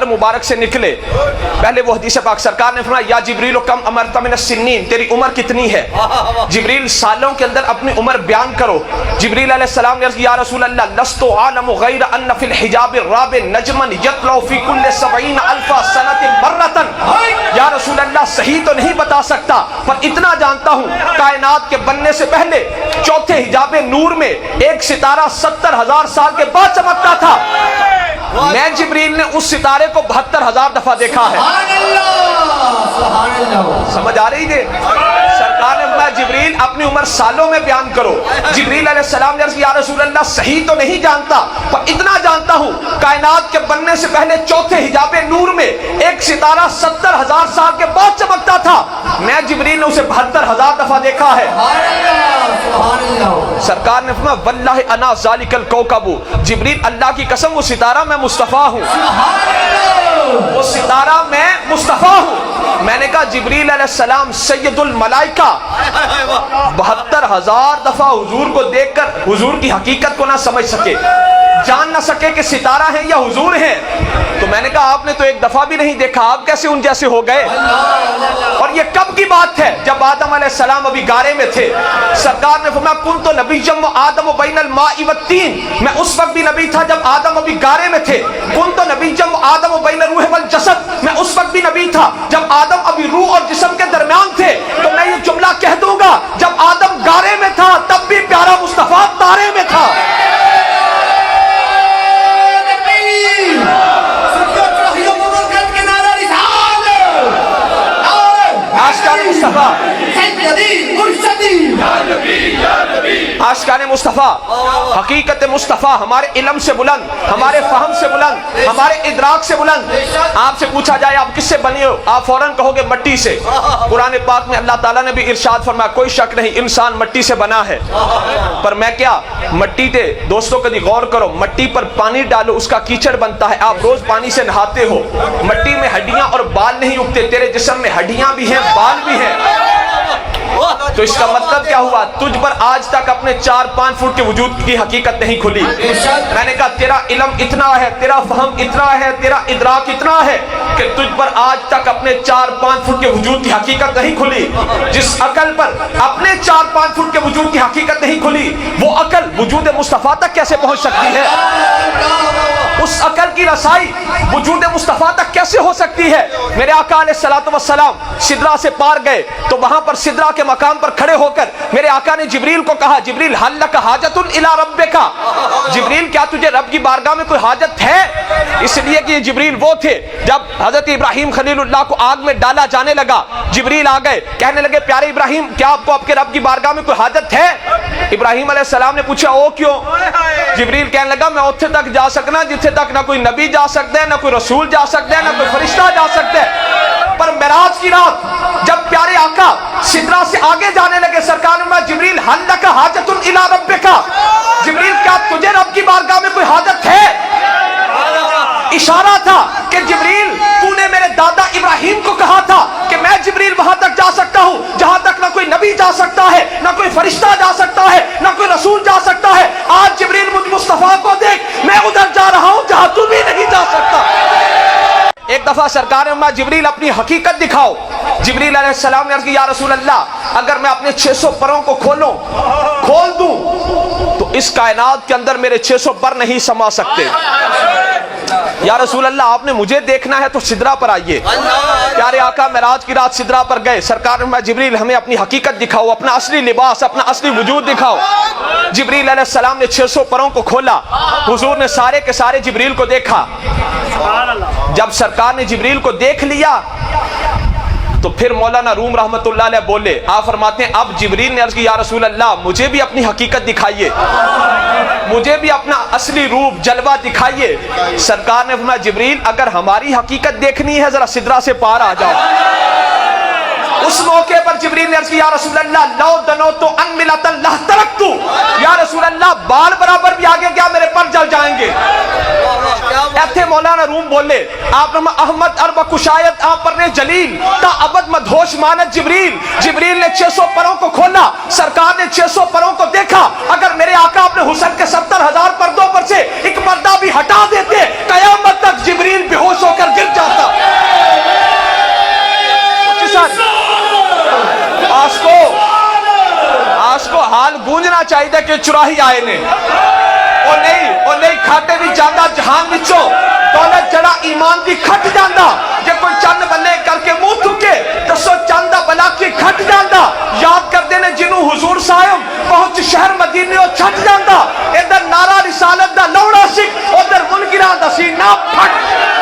मिंबर मुबारक से निकले, पहले वो हदीस पाक सरकार ने फरमाया या जिब्रील कम अमरता मिन सिन्नीन, तेरी उम्र कितनी है? जिब्रील सालों के अंदर अपनी उम्र बयान करो। जिब्रील अलैहिस्सलाम ने अर्ज़ किया या रसूल अल्लाह लस्तु आलमु गैर अन्न फिल हिजाब राब नजमन यतलौ फी कुल्ल 70 अल्फ सनत मर्रतन। या रसूल अल्लाह सही तो नहीं बता सकता, पर इतना जानता हूँ कायनात के बनने से पहले चौथे हिजाब नूर में एक सितारा 70,000 साल के बाद चमकता था। मैं जिब्रील ने उस सितारे को 72,000 दफा देखा है। समझ आ रही है? सरकार ने बोला जिब्रील अपनी उम्र सालों में बयान करो। जिब्रील अलैहिस्सलाम ने अर्ज़ किया या रसूल अल्लाह सही तो नहीं जानता, पर इतना जानता हूँ कायनात के बनने से पहले चौथे हिजाब नूर में एक सितारा 70,000 साल के बाद चमकता था। मैं जिब्रील ने उसे 72,000 दफा देखा है। सरकार ने फरमाया वल्लाहि अना ज़ालिकल कौकबु, जिब्रील अल्लाह की कसम वो सितारा मैं मुस्तफ़ा हूँ, वो सितारा मैं मुस्तफ़ा हूँ। मैंने कहा जिब्रील अलैहिस्सलाम सैयदुल मलाइका 72,000 दफा हुजूर को देखकर हुजूर की हकीकत को ना समझ सके, जान ना सके कि सितारा है या हुजूर है। तो मैंने कहा आपने तो एक दफा भी नहीं देखा, आप कैसे उन जैसे हो गए? और ये कब की बात है? जब आदम अलैहिस्सलाम अभी गारे में थे। सरकार ने फरमाया कुन्तु नबिय्यम व आदम बैनल माइ वत्तीन, मैं उस वक्त भी नबी था जब आदम अभी गारे में थे। कुन्तु नबिय्यम व आदम बैनल रूह वल जसद, मैं उस वक्त भी नबी था जब आदम अभी रूह और जिस्म के दरमियान थे। तो मैं ये जुमला कह दूंगा जब आदम गारे में था तब भी प्यारा मुस्तफा तारे में था। आशिकाने मुस्तफ़ा, हकीकत मुस्तफ़ा हमारे इल्म से बुलंद, हमारे फहम से बुलंद, हमारे इदराक से बुलंद। आपसे पूछा जाए आप किससे बने हो, आप फौरन कहोगे मट्टी से। कुरान पाक में अल्लाह ताला ने भी इरशाद फरमाया कोई शक नहीं इंसान मट्टी से बना है। पर मैं क्या मट्टी पे दोस्तों कभी गौर करो, मट्टी पर पानी डालो उसका कीचड़ बनता है। आप रोज पानी से नहाते हो, मट्टी में हड्डियां और बाल नहीं उगते, तेरे जिस्म में हड्डियां भी हैं बाल भी हैं। तो इसका मतलब क्या हुआ? तुझ पर आज तक अपने 4-5 फुट के वजूद की हकीकत नहीं खुली। मैंने कहा तेरा इल्म इतना है, तेरा फहम इतना है, तेरा इदराक इतना है कि तुझ पर आज तक अपने 4-5 फुट के वजूद की हकीकत नहीं खुली। जिस अकल पर अपने 4-5 फुट के वजूद की हकीकत नहीं खुली, वो अकल वजूद मुस्तफ़ा तक कैसे पहुंच सकती है? उस अकल की रसाई वजूद मुस्तफ़ा तक कैसे हो सकती है? मेरे आका अलैहिस्सलातु वस्सलाम सिदरा से पार गए तो वहां पर सिदरा के मकाम पर खड़े होकर मेरे आका ने जिब्रील को कहा जिब्रील हल लक हाजतुन इला रब्बिका, जिब्रील क्या तुझे रब की बारगाह में कोई हाजत है? इसलिए कि ये जिब्रील वो थे जब हजरत इब्राहिम खलीलुल्लाह को आग में डाला जाने लगा, जिब्रील आ गए कहने लगे प्यारे इब्राहिम क्या आपको आपके रब की बारगाह में कोई हाजत है? इब्राहिम अलैहिस्सलाम ने पूछा ओ क्यों? जिब्रील कहने लगा मैं उत्थे तक जा सकना जिथे तक ना कोई नबी जा सकता है, ना कोई रसूल जा सकता है, ना कोई फरिश्ता जा सकता है। पर मेराज की रात जब प्यारे आका सिदरा से आगे जाने लगे, सरकार ने जिब्रील हल लक हाजतुन इला रब्बिका, जिब्रील क्या तुझे रब की बारगाह में कोई हाजत है? इशारा था कि जिब्रील तूने मेरे दादा इब्राहिम को कहा था कि मैं जिब्रील वहां तक जा सकता हूं जहां तक ना कोई नबी जा सकता है, ना कोई फरिश्ता जा सकता है, ना कोई रसूल जा सकता है। आज जिब्रील मुझ मुस्तफा को देख, मैं उधर जा रहा हूं जहां तू भी नहीं जा सकता। एक दफा सरकार ने जिब्रील अपनी हकीकत दिखाओ। जिब्रील अलैहिस्सलाम ने अर्ज़ किया या रसूल अल्लाह अगर मैं अपने 600 परों को खोल दूं तो इस कायनात के अंदर मेरे 600 पर नहीं समा सकते। या रसूल अल्लाह आपने मुझे देखना है तो सिदरा पर आइए। प्यारे आका मेराज की रात सिदरा पर गए, सरकार ने जिब्रील हमें अपनी हकीकत दिखाओ, अपना असली लिबास, अपना असली वजूद दिखाओ। जिब्रील अलैहिस्सलाम ने 600 परों को खोला, हुजूर ने सारे के सारे जिब्रील को देखा। जब सरकार ने जिब्रील को देख लिया तो फिर मौलाना रूम रहमतुल्लाह अलैह बोले, आप फरमाते हैं अब जिब्रील ने अर्ज़ किया या रसूल अल्लाह मुझे भी अपनी हकीकत दिखाइए, मुझे भी अपना असली रूप जलवा दिखाइए। सरकार ने फरमाया जिब्रील अगर हमारी हकीकत देखनी है जरा सिदरा से पार आ जाओ। उस मौके पर जिब्रील ने अर्ज़ किया या रसूल अल्लाह लौ दनो तो अनमिलतन लह तरक्तु, या रसूल अल्लाह बाल बराबर भी आगे क्या मेरे पर जल जाएंगे। ऐथे मौलाना रूम बोले आप अहमद अरब कुशायत आप पर ने जलील ता अबद मदहोश मानत जिब्रील। जिब्रील ने 600 परों को खोला, सरकार ने 600 परों को देखा। अगर मेरे आका अपने हुस्न के 70,000 पर्दों पर से एक पर्दा भी हटा देते कयामत तक जिब्रील बेहोश होकर गिर چاہیے کہ چراہی آئے نے او نہیں کھاٹے بھی جاندہ جہان وچوں دولت جڑا ایمان دی کھٹ جاندہ جے کوئی چند بلے کر کے منہ تھکے دسو چندہ بلا کی کھٹ جاندہ یاد کر دینے جنہوں حضور صاحب پہنچ شہر مدینے اور چھٹ جاندہ ادھر نعرہ رسالت دا لوڑا سکھ ادھر منکران دا سینہ پھٹ